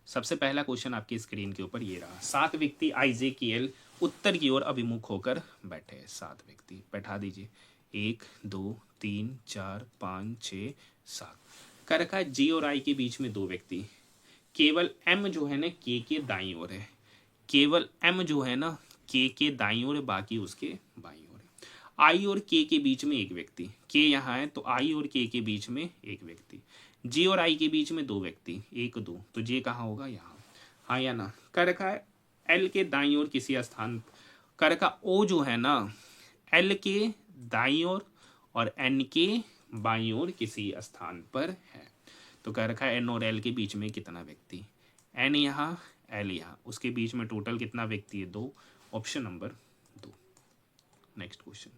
सबसे पहला क्वेश्चन आपकी स्क्रीन के ऊपर ये रहा, 7 व्यक्ति IJKL उत्तर की ओर अभिमुख होकर बैठे हैं। 7 व्यक्ति बैठा दीजिए, 1 2 3 4 5 6 7। कर रखा है J और I के बीच में 2 व्यक्ति, केवल M जो है ना K के दाईं ओर है, केवल M जो है ना K के दाईं ओर है, बाकी उसके बाईं ओर है। I और K के बीच में एक व्यक्ति, K यहाँ है तो I और K के बीच में एक व्यक्ति, J और I के बीच में 2 व्यक्ति, 1 2, तो J कहाँ होगा? यहाँ। हाँ या ना? कर रखा है L के दाईं ओर किसी स्थान, कर रखा O जो है ना L के दाईं ओर और N के बाईं ओर किसी स्थान पर है। तो कह रखा है N और L के बीच में कितना व्यक्ति, N यहाँ L यहाँ, उसके बीच में टोटल कितना व्यक्ति है? 2। Option number 2। नेक्स्ट क्वेश्चन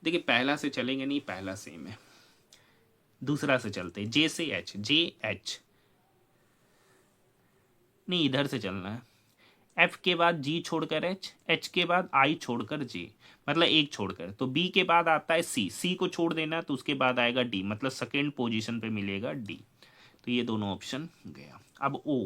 देखिए, पहला से चलेंगे नहीं, पहला सेम है, दूसरा से चलते J से H, J H नहीं, इधर से चलना है। F के बाद G छोड़कर H, H के बाद I छोड़कर J, मतलब एक छोड़कर, तो B के बाद आता है C, C को छोड़ देना तो उसके बाद आएगा D, मतलब सेकेंड पोजीशन पे मिलेगा D। तो ये दोनों ऑप्शन गया। अब O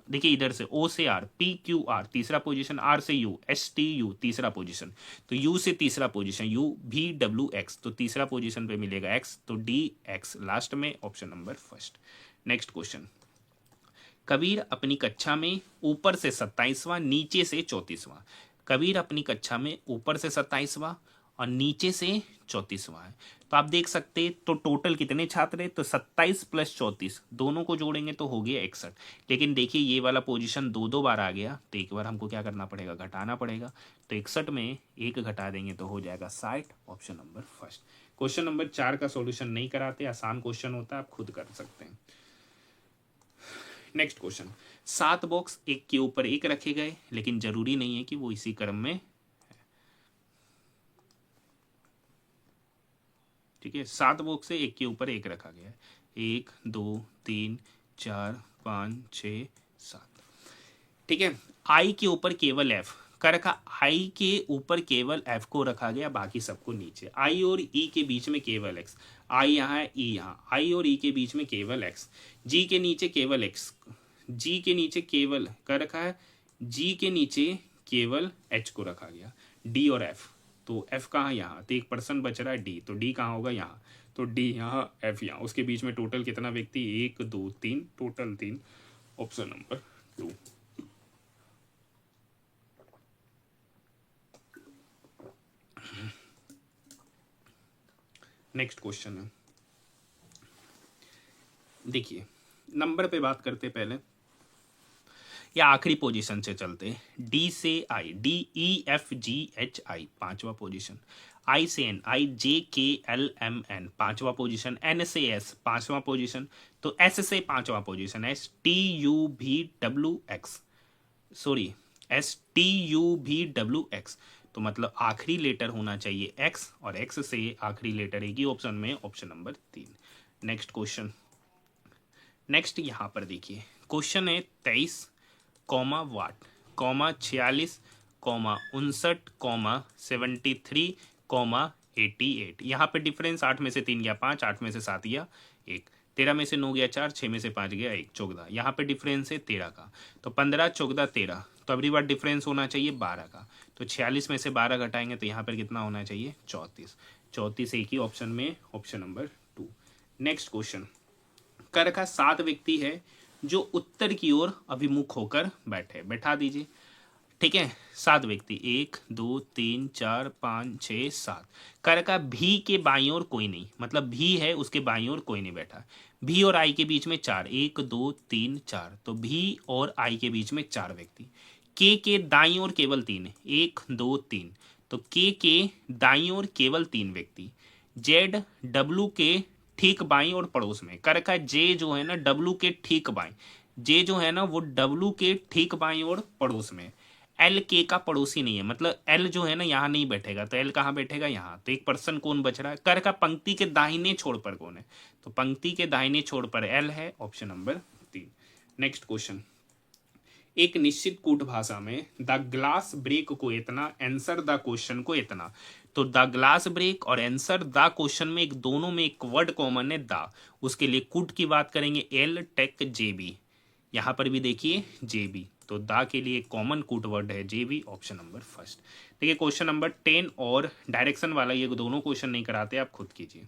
देखिए, इधर से O से R, P Q R तीसरा पोजीशन, R से U, S T U तीसरा पोजीशन, तो U से तीसरा position U V W X, तो तीसरा पोजीशन पे मिलेगा X, तो D X लास्ट में, option number first. Next question, Kabir अपनी कक्षा में ऊपर से 27वां नीचे से 34वां, कबीर अपनी कक्षा में ऊपर से 27वां और नीचे से 34वां है। तो आप देख सकते तो टोटल कितने छात्र है, तो 27 + 34 दोनों को जोड़ेंगे तो हो गया 61। लेकिन देखिए ये वाला पोजीशन 2 बार आ गया, तो एक बार हमको क्या करना पड़ेगा? घटाना पड़ेगा। तो 61 में 1 घटा देंगे तो हो जाएगा 60, option number first. Question number 4 का सॉल्यूशन नहीं कराते, आसान क्वेश्चन होता है, आप खुद कर सकते हैं। नेक्स्ट क्वेश्चन, 7 बॉक्स एक के ऊपर एक रखे गए, लेकिन जरूरी नहीं है कि वो इसी क्रम में है। ठीक है, 7 बॉक्स से एक के ऊपर एक रखा गया है, 1 2 3 4 5 6 7। ठीक है, आई के ऊपर केवल एफ का रखा, आई के ऊपर केवल एफ को रखा गया, बाकी सबको नीचे। आई और ई के बीच में केवल एक्स, आई यहाँ है, ई यहाँ, आई और ई के बीच में केवल एक्स, जी के नीचे केवल एक्स, जी के नीचे केवल कर रखा है, जी के नीचे केवल एच को रखा गया, डी और एफ, तो एफ कहाँ? यहाँ, तो 1% बच रहा है डी, तो डी कहाँ होगा? यहाँ, तो डी यहाँ, एफ यहाँ, उसके बीच में टोटल कितना व्यक्ति? 1 2 3, total 3, option number 2। Next question है, देखिए नंबर पे बात करते पहले, या आखिरी पोजीशन से चलते, डी से I, D E F G H I 5वां पोजीशन, आई से N, I J K L M N 5वां पोजीशन, एन से एस 5वां पोजीशन, तो एस से 5वां position, S T U V W X, sorry S T U V W X, तो मतलब आखिरी लेटर होना चाहिए एक्स, और एक्स से आखिरी लेटर एक ही ऑप्शन में, option number 3। Next question, next यहाँ पर देखिए क्वेश्चन है 23 कॉमा वाट कॉमा 46 कॉमा 59 कॉमा 73 कॉमा 88। यहाँ पे डिफरेंस 8 में से 3 गया 5, 8 में से 7 गया 1, 13 में से 9 गया 4, 6 में से 5 गया 1, 14। यहाँ पे डिफरेंस है 13 का, तो 15 14 13, तो अगली बार डिफरेंस होना चाहिए 12 का, तो 46 में से 12 घटाएंगे तो यहाँ पर कितना होना चाहिए? 34। 34 एक ही ऑप्शन में, ऑप्शन नंबर 2। नेक्स्ट क्वेश्चन, कर रखा 7 व्यक्ति है जो उत्तर की ओर अभिमुख होकर बैठे, बैठा दीजिए। ठीक है, 7 व्यक्ति, 1 2 3 4 5 6 7। कर रखा भी के बाईं ओर कोई नहीं, मतलब भी है उसके बाईं ओर कोई नहीं बैठा। भी और आई के बीच में 4, 1 2 3 4, तो भी और आई के बीच में 4 व्यक्ति। के दाईं ओर केवल 3, 1 2 3, तो के दाईं ओर केवल 3 व्यक्ति। जेड डब्लू के ठीक बाईं और पड़ोस में, कर रखा है जे जो है ना डब्लू के ठीक बाईं, जे जो है ना वो डब्लू के ठीक बाईं और पड़ोस में। एल के का पड़ोसी नहीं है, मतलब एल जो है ना यहाँ नहीं बैठेगा, तो एल कहाँ बैठेगा? यहाँ, तो 1% कौन बच रहा है? कर का पंक्ति के दाहिने छोर पर कौन है? तो पंक्ति के दाहिने छोर पर एल है, ऑप्शन नंबर 3। नेक्स्ट क्वेश्चन, एक निश्चित कूट भाषा में द ग्लास ब्रेक को इतना, आंसर द क्वेश्चन को इतना, तो द ग्लास ब्रेक और आंसर द क्वेश्चन में एक दोनों में एक वर्ड कॉमन है द, उसके लिए कुड की बात करेंगे एल टेक जेबी, यहाँ पर भी देखिए जेबी, तो दा के लिए कॉमन कूट वर्ड है जेबी, ऑप्शन नंबर फर्स्ट। देखिए क्वेश्चन नंबर 10 और डायरेक्शन वाला ये दोनों क्वेश्चन नहीं कराते, आप खुद कीजिए।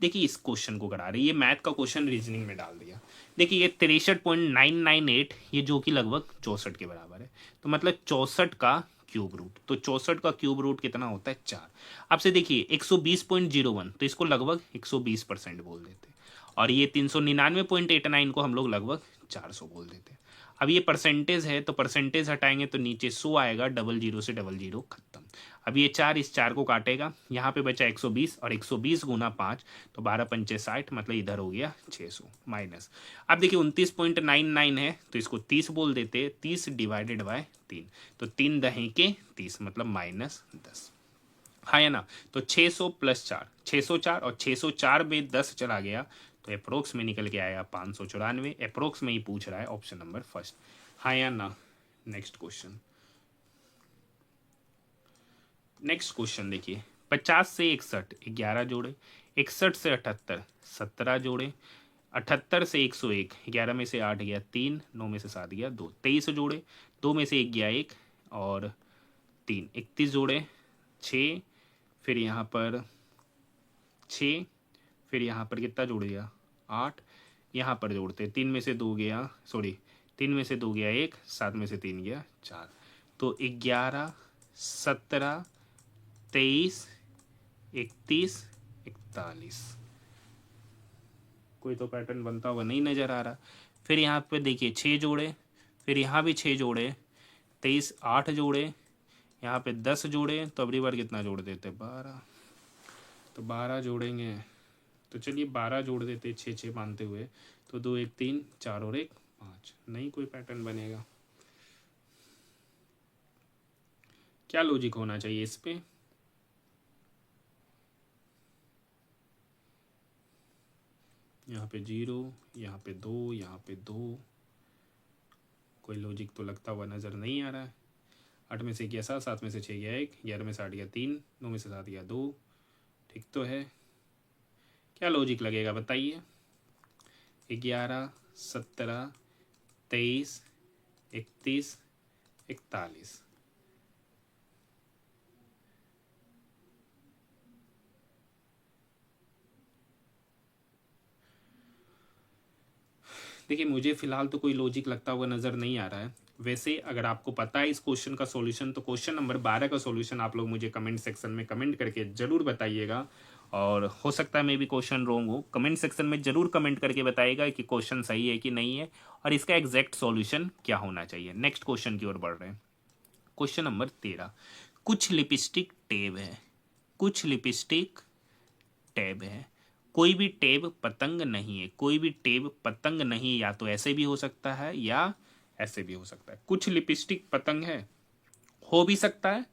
देखिए इस क्वेश्चन को करा रहे, ये मैथ का क्वेश्चन रीजनिंग में डाल दिया। देखिए ये 63.998, ये जो कि लगभग 64 के बराबर है, तो मतलब 64 का क्यूब रूट, तो 64 का क्यूब रूट कितना होता है 4। आपसे देखिए 120.01, तो इसको लगभग 120% बोल देते, और ये 399.89 को हम लोग लगभग 400 बोल देते हैं। अब ये परसेंटेज है, तो परसेंटेज हटाएंगे तो नीचे 100 आएगा, डबल जीरो से डबल जीरो खत्म। अब ये 4 इस 4 को काटेगा, यहाँ पे बचा 120, और 120 गुना 5 तो 12 पंचे 60, मतलब इधर हो गया 600 माइनस। अब देखिए 29.99 है, तो इसको 30 बोल देते, 30 डिवाइडेड बाय 3, तो 3 दहें के 30, मतलब -10, हाँ या ना। तो 600 प्लस 4, 604, और 604 में 10 चला गया तो अप्रोक्स में निकल के आया 594, अप्रोक्स में ही पूछ रहा है, ऑप्शन नंबर फर्स्ट, हाँ या ना। नेक्स्ट क्वेश्चन, नेक्स्ट क्वेश्चन देखिए, 50 से 61 11 जोड़े, 61 से 78 17 जोड़े, 78 से 101 11 में से 8 गया 3, 9 में से 7 गया 2, 23 जोड़े, 2 में से 1 गया 1 और 3, 31 जोड़े, 6, फिर यहाँ पर 6, फिर यहाँ पर कितना जोड़ दिया 8, यहाँ पर जोड़ते 3 में से 2 गया, सॉरी 3 में से 2 गया 1, 7 में से 3 गया 4, तो 11 17 23 31 41, कोई तो पैटर्न बनता हुआ नहीं नजर आ रहा। फिर यहाँ पे देखिए 6 जोड़े, फिर यहाँ भी 6 जोड़े, 23 8 जोड़े, यहाँ पे 10 जोड़े, तो अगली बार कितना जोड़ देते 12, तो 12 जोड़ेंगे, तो चलिए 12 जोड़ देते 6 6 मानते हुए, तो 2 1 3 4 और 1 5, नहीं कोई पैटर्न बनेगा। क्या लॉजिक होना चाहिए इस पे, यहाँ पे 0, यहाँ पे 2, यहाँ पे 2, कोई लॉजिक तो लगता हुआ नज़र नहीं आ रहा है। 8 में से गया 7, 7 में से 6 गया 1, 11 में से 8 गया 3, 9 में से 7 गया 2, ठीक तो है। क्या लॉजिक लगेगा बताइए, 11 17 23 31 41, देखिए मुझे फिलहाल तो कोई लॉजिक लगता हुआ नज़र नहीं आ रहा है। वैसे अगर आपको पता है इस क्वेश्चन का सॉल्यूशन, तो क्वेश्चन नंबर 12 का सॉल्यूशन आप लोग मुझे कमेंट सेक्शन में कमेंट करके ज़रूर बताइएगा, और हो सकता है मे भी क्वेश्चन रॉन्ग हो, कमेंट सेक्शन में ज़रूर कमेंट करके बताइएगा कि क्वेश्चन सही है कि नहीं है, और इसका एग्जैक्ट सॉल्यूशन क्या होना चाहिए। नेक्स्ट क्वेश्चन की ओर बढ़ रहे हैं। क्वेश्चन नंबर 13, कुछ लिपस्टिक टैब है, कुछ लिपस्टिक टैब है, कोई भी टैब पतंग नहीं है, कोई भी टैब पतंग नहीं, या तो ऐसे भी हो सकता है या ऐसे भी हो सकता है। कुछ लिपस्टिक पतंग है, हो भी सकता है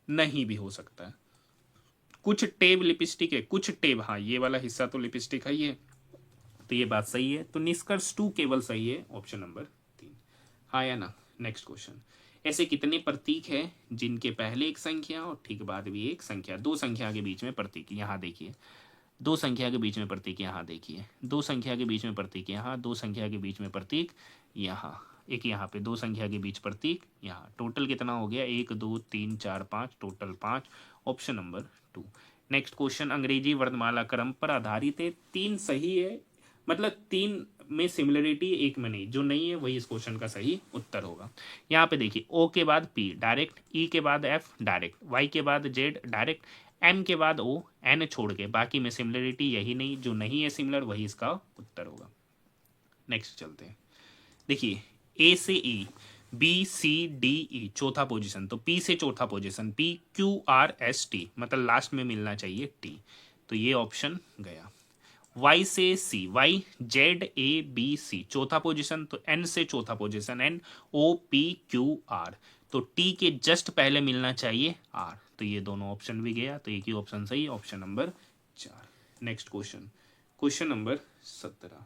नहीं भी हो सकता है। कुछ टैब लिपस्टिक है, कुछ टैब, हाँ ये वाला हिस्सा तो लिपस्टिक है ये, तो ये बात सही है, तो निष्कर्ष 2 केवल सही है, ऑप्शन नंबर 3, हाँ या ना। नेक्स्ट क्वेश्चन, ऐसे कितने प्रतीक हैं जिनके पहले एक संख्या और ठीक बाद भी एक संख्या, दो संख्या के बीच में प्रतीक, यहाँ देखिए दो संख्या के बीच में प्रतीक, यहाँ देखिए दो संख्या के बीच में प्रतीक, यहाँ दो संख्या के बीच में प्रतीक, यहाँ एक, यहाँ पे दो संख्या के बीच प्रतीक, यहाँ टोटल कितना हो गया 1 2 3 4 5, total 5, option number 2। Next question, अंग्रेजी वर्णमाला क्रम पर आधारित है, 3 सही है, मतलब 3 में सिमिलरिटी, एक में नहीं, जो नहीं है वही इस क्वेश्चन का सही उत्तर होगा। यहाँ पे देखिए ओ के बाद पी डायरेक्ट, ई के बाद एफ डायरेक्ट, वाई के बाद जेड डायरेक्ट, एम के बाद ओ, एन छोड़ के बाकी में सिमिलरिटी यही नहीं, जो नहीं है सिमिलर वही इसका उत्तर होगा। नेक्स्ट चलते हैं, देखिए ए से ई, बी सी डी ई चौथा पोजीशन, तो पी से चौथा position, P Q R S T, मतलब लास्ट में मिलना चाहिए टी, तो ये ऑप्शन गया। वाई से C, Y Z A B C चौथा पोजीशन, तो एन से चौथा position, N O P Q R, तो टी के जस्ट पहले मिलना चाहिए आर, तो ये दोनों ऑप्शन भी गया, तो एक ही ऑप्शन सही, option number 4। Next question, question number 17,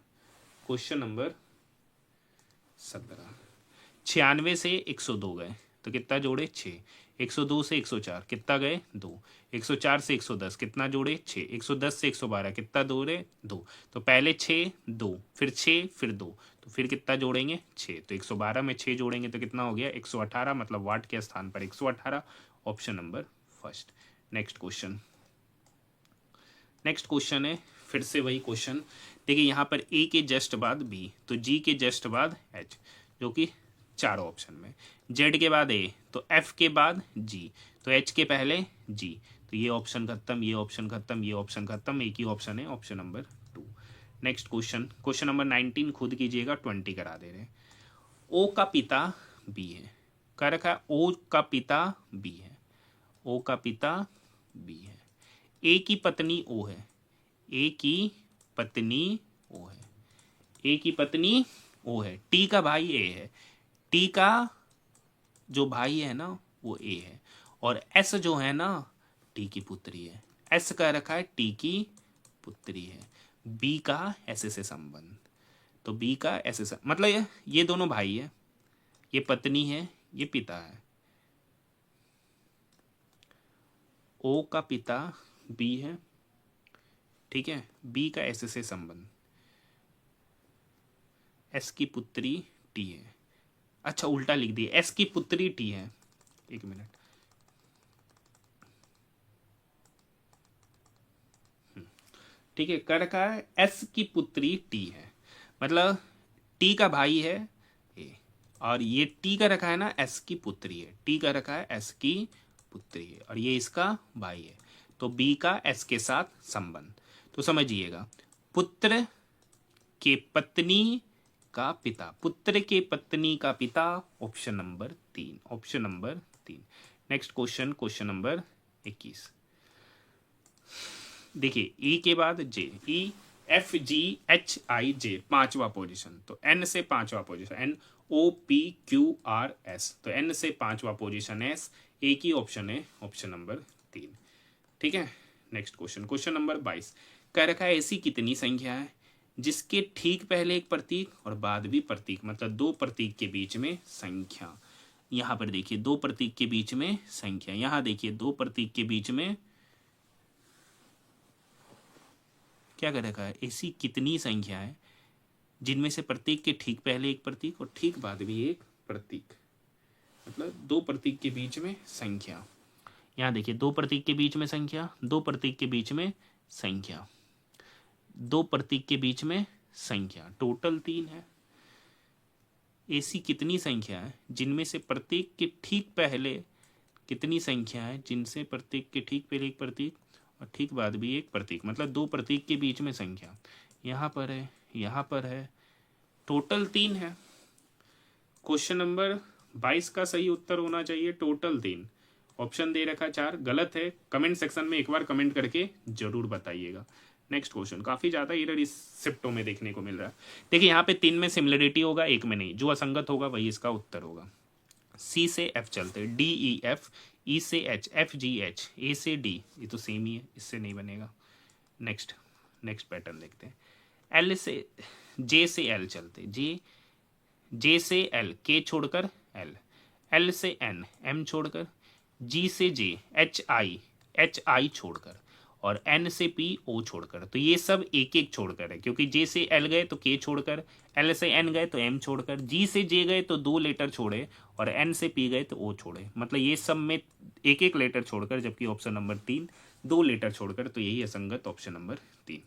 question number 17, 96 से 102 गए, तो कितना जोड़े 6, 102 से 104 कितना गए 2, 104 से 110 कितना जोड़े 6, 110 से 112 कितना जोड़े 2, तो पहले 6 2 फिर 6 फिर 2, तो फिर कितना जोड़ेंगे 6, तो 112 में 6 जोड़ेंगे तो कितना हो गया 118, मतलब वाट के स्थान पर 118, option number first. Next question है फिर से वही क्वेश्चन। देखिए यहाँ पर ए के जस्ट बाद बी, तो जी के जस्ट बाद एच, जो कि चारों ऑप्शन में, जेड के बाद ए, तो एफ के बाद जी, तो एच के पहले जी, तो ये ऑप्शन खत्म, ये ऑप्शन खत्म, ये ऑप्शन खत्म, एक ही ऑप्शन है option number 2। Next question number 19 खुद कीजिएगा, 20 करा दे रहे हैं। ओ का पिता बी है, कह रखा है ओ का पिता बी है, ओ का पिता बी है, ए की पत्नी ओ है, ए की पत्नी ओ है, ए की पत्नी ओ है, टी का भाई ए है, टी का जो भाई है ना वो ए है, और एस जो है ना टी की पुत्री है, एस का रखा है टी की पुत्री है, बी का ऐसे से संबंध, तो बी का ऐसे से मतलब ये दोनों भाई है, ये पत्नी है, ये पिता है, ओ का पिता बी है, ठीक है, बी का ऐसे से संबंध, एस की पुत्री टी है, अच्छा उल्टा लिख दिए, एस की पुत्री टी है, एक मिनट, ठीक है, कर रखा है एस की पुत्री टी है, मतलब टी का भाई है ए, और ये टी का रखा है ना एस की पुत्री है, टी का रखा है एस की पुत्री है, और ये इसका भाई है, तो बी का एस के साथ संबंध, तो समझिएगा पुत्र के पत्नी का पिता, पुत्र के पत्नी का पिता, option number 3, option number 3। Next question number 21, देखिए ई के बाद जे, ई एफ जी एच आई जे पांचवा पोजीशन, तो एन से पांचवा position, N O P Q R S, तो एन से पांचवा पोजीशन एस, ए की ऑप्शन है ऑप्शन नंबर 3, ठीक है। नेक्स्ट क्वेश्चन नंबर 22, कह रखा है ऐसी कितनी संख्या है जिसके ठीक पहले एक प्रतीक और बाद भी प्रतीक, मतलब दो प्रतीक के बीच में संख्या, यहां पर देखिए दो प्रतीक के बीच में संख्या, यहां देखिए दो प्रतीक के बीच में क्या कर रखा है, ऐसी कितनी संख्या है जिनमें से प्रतीक के ठीक पहले एक प्रतीक और ठीक बाद भी एक प्रतीक, मतलब दो प्रतीक के बीच में संख्या, यहाँ देखिए दो प्रतीक के बीच में संख्या, दो प्रतीक के बीच में संख्या, दो प्रतीक के बीच में संख्या, टोटल 3 है। ऐसी कितनी संख्या है जिनमें से प्रत्येक के ठीक पहले कितनी संख्या है जिनसे प्रत्येक के ठीक पहले एक प्रतीक और ठीक बाद भी एक प्रतीक, मतलब दो प्रतीक के बीच में संख्या, यहाँ पर है यहाँ पर है, टोटल 3 है। क्वेश्चन नंबर 22 का सही उत्तर होना चाहिए टोटल 3, ऑप्शन दे रखा 4, गलत है, कमेंट सेक्शन में एक बार कमेंट करके जरूर बताइएगा। नेक्स्ट क्वेश्चन, काफी ज्यादा एरर इस शिफ्टों में देखने को मिल रहा है। देखिए यहाँ पे 3 में सिमिलरिटी होगा, एक में नहीं, जो असंगत होगा वही इसका उत्तर होगा। सी से एफ चलते, डी ई एफ, ई से एच, एफ जी एच, ए से डी, ये तो सेम ही है, इससे नहीं बनेगा। नेक्स्ट पैटर्न देखते हैं। एल से जे से एल चलते, जे से एल, के छोड़कर एल, एल से एन, एम छोड़कर, जी से जे, एच आई छोड़कर, और एन से पी, ओ छोड़कर, तो ये सब एक एक छोड़कर है, क्योंकि जे से एल गए तो के छोड़कर, एल से एन गए तो एम छोड़कर, जी से जे गए तो 2 लेटर छोड़े, और एन से पी गए तो ओ छोड़े, मतलब ये सब में एक एक लेटर छोड़कर, जबकि ऑप्शन नंबर 3 2 लेटर छोड़कर, तो यही असंगत ऑप्शन नंबर 3।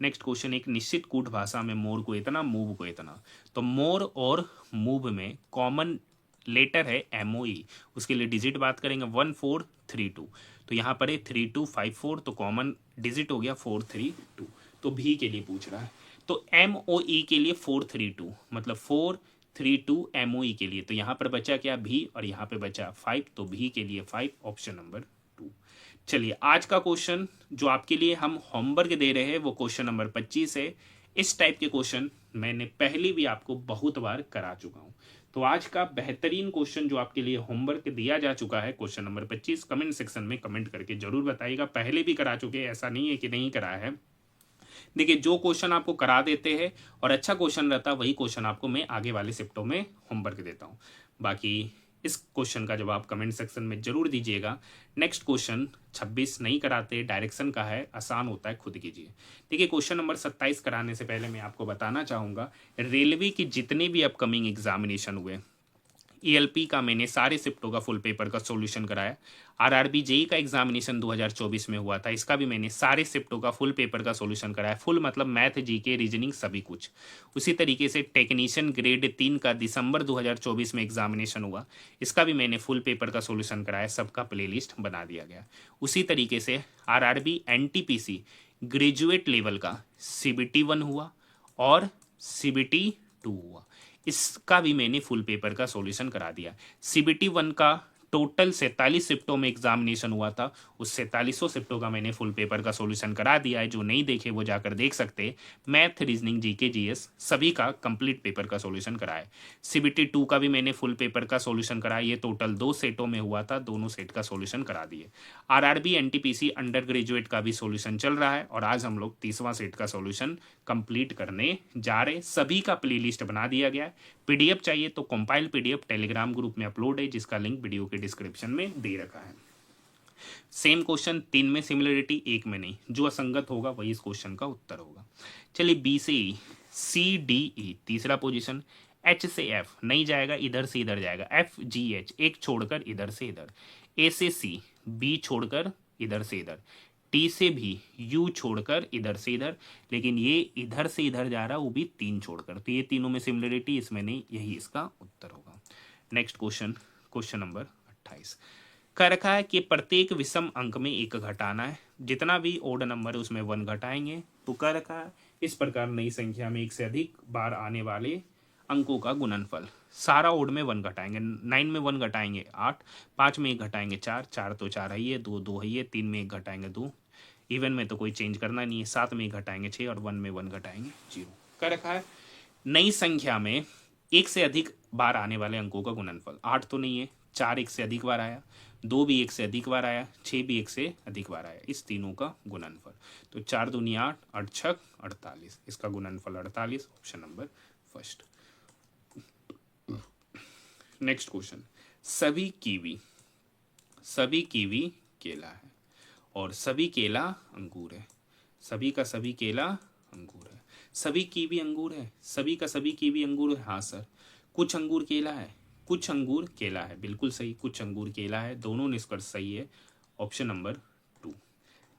नेक्स्ट क्वेश्चन, एक निश्चित कूट भाषा में मोर को इतना, मूव को इतना, तो मोर और मूव में कॉमन लेटर है MOE, उसके लिए डिजिट बात करेंगे 1432, तो यहाँ पर है 3254, तो कॉमन डिजिट हो गया 432, तो भी के लिए पूछ रहा है, तो MOE के लिए 432, मतलब 432 MOE के लिए, तो यहाँ पर बचा क्या भी, और यहाँ पे बचा 5, तो भी के लिए 5, ऑप्शन नंबर 2। चलिए आज का क्वेश्चन जो आपके लिए हम होमवर्क दे रहे हैं वो क्वेश्चन नंबर 25 है। इस टाइप के क्वेश्चन मैंने पहले भी आपको बहुत बार करा चुका हूं, तो आज का बेहतरीन क्वेश्चन जो आपके लिए होमवर्क दिया जा चुका है क्वेश्चन नंबर 25, कमेंट सेक्शन में कमेंट करके जरूर बताइएगा। पहले भी करा चुके, ऐसा नहीं है कि नहीं कराया है। देखिए जो क्वेश्चन आपको करा देते हैं और अच्छा क्वेश्चन रहता है वही क्वेश्चन आपको मैं आगे वाले शिफ्टों में होमवर्क देता हूँ। बाकी इस क्वेश्चन का जवाब कमेंट सेक्शन में जरूर दीजिएगा। नेक्स्ट क्वेश्चन 26 नहीं कराते, डायरेक्शन का है, आसान होता है, खुद कीजिए। देखिए क्वेश्चन नंबर 27 कराने से पहले मैं आपको बताना चाहूँगा, रेलवे के जितने भी अपकमिंग एग्जामिनेशन हुए, ईएलपी का मैंने सारे शिफ्टों का फुल पेपर का सॉल्यूशन कराया। आरआरबी जेई का एग्जामिनेशन 2024 में हुआ था, इसका भी मैंने सारे शिफ्टों का फुल पेपर का सॉल्यूशन कराया। फुल मतलब मैथ, जीके, रीजनिंग सभी कुछ। उसी तरीके से टेक्नीशियन ग्रेड 3 का दिसंबर 2024 में एग्जामिनेशन हुआ, इसका भी मैंने फुल पेपर का सॉल्यूशन कराया, सबका प्लेलिस्ट बना दिया गया। उसी तरीके से आरआरबी एनटीपीसी ग्रेजुएट लेवल का सीबीटी 1 हुआ और सीबीटी 2 हुआ, इसका भी मैंने फुल पेपर का सॉल्यूशन करा दिया। सीबीटी 1 का टोटल 47 शिफ्टों में एग्जामिनेशन हुआ था, उस 47 शिफ्टों का मैंने फुल पेपर का सॉल्यूशन करा दिया है। जो नहीं देखे वो जाकर देख सकते हैं। मैथ, रीजनिंग, जीके, जीएस सभी का कंप्लीट पेपर का सॉल्यूशन कराया। सीबीटी 2 का भी मैंने फुल पेपर का सॉल्यूशन कराया, ये टोटल 2 सेटों में हुआ था, दोनों सेट का सॉल्यूशन करा दिए। आरआरबी एनटीपीसी अंडर ग्रेजुएट का भी सॉल्यूशन चल रहा है और आज हम लोग 30वां सेट का सॉल्यूशन कंप्लीट करने जा रहे। सभी का प्लेलिस्ट बना दिया गया है। पीडीएफ चाहिए तो कंपाइल पीडीएफ टेलीग्राम ग्रुप में अपलोड है, जिसका लिंक वीडियो के डिस्क्रिप्शन में दे रखा है। सेम क्वेश्चन 3 में सिमिलरिटी, 1 में नहीं, जो असंगत होगा वही इस क्वेश्चन का उत्तर होगा। चलिए बी से ई, सी डी ई तीसरा पोजीशन, एच से एफ नहीं जाएगा, इधर से इधर जाएगा, एफ जी एच एक छोड़कर इधर से इधर, ए से सी बी छोड़कर इधर से इधर, टी से भी यू छोड़कर इधर से इधर, लेकिन ये इधर से इधर जा रहा है वो भी 3 छोड़कर, तो ये तीनों में सिमिलरिटी इसमें नहीं, यही इसका उत्तर होगा। नेक्स्ट क्वेश्चन, क्वेश्चन नंबर 28 कह रखा है कि प्रत्येक विषम अंक में 1 घटाना है, जितना भी ओड नंबर है उसमें 1 घटाएंगे। तो कह रखा है इस प्रकार नई संख्या में 1 से अधिक बार आने वाले अंकों का गुणनफल, सारा ओड में 1 घटाएंगे। 9 में 1 घटाएंगे 8, 5 में 1 घटाएंगे 4, 4 तो 4 है ये, 2 2 है ये, 3 में 1 घटाएंगे 2, इवन में तो कोई चेंज करना नहीं है, 7 में 1 घटाएंगे 6 और 1 में 1 घटाएंगे 0। कह रखा है नई संख्या में 1 से अधिक बार आने वाले अंकों का गुणनफल, 8 तो नहीं है, 4 1 से अधिक बार आया, 2 भी 1 से अधिक बार आया, 6 भी 1 से अधिक बार आया, इस तीनों का गुणनफल। तो 4 दूनी 8, 8 6 48, इसका गुणनफल 48, option number first. Next question, सभी कीवी केला है और सभी केला अंगूर है। सभी का सभी केला अंगूर है, सभी कीवी अंगूर है, सभी का सभी कीवी अंगूर है। हाँ सर, कुछ अंगूर केला है, कुछ अंगूर केला है, बिल्कुल सही, कुछ अंगूर केला है, दोनों निष्कर्ष सही है, option number 2।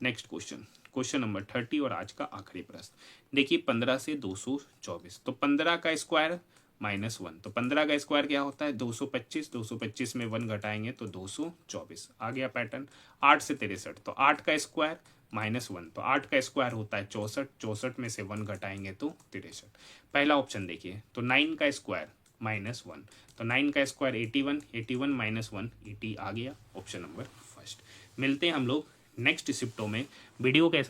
Next question, question number 30 और आज का आखिरी प्रश्न। देखिए 15 से 224, तो 15 का स्क्वायर -1, तो 15 का स्क्वायर क्या होता है 225, 225 में 1 घटाएंगे तो 224, आ गया पैटर्न। 8 से 63, तो 8 का स्क्वायर -1, तो 8 का स्क्वायर होता है 64, 64 में से 1 घटाएंगे तो 63। पहला ऑप्शन देखिए, तो 9 का स्क्वायर -1, तो 9 का स्क्वायर 81, 81 -1 80 आ गया, ऑप्शन नंबर फर्स्ट। मिलते हैं हम लोग नेक्स्ट शिफ्टों में। वीडियो कैसा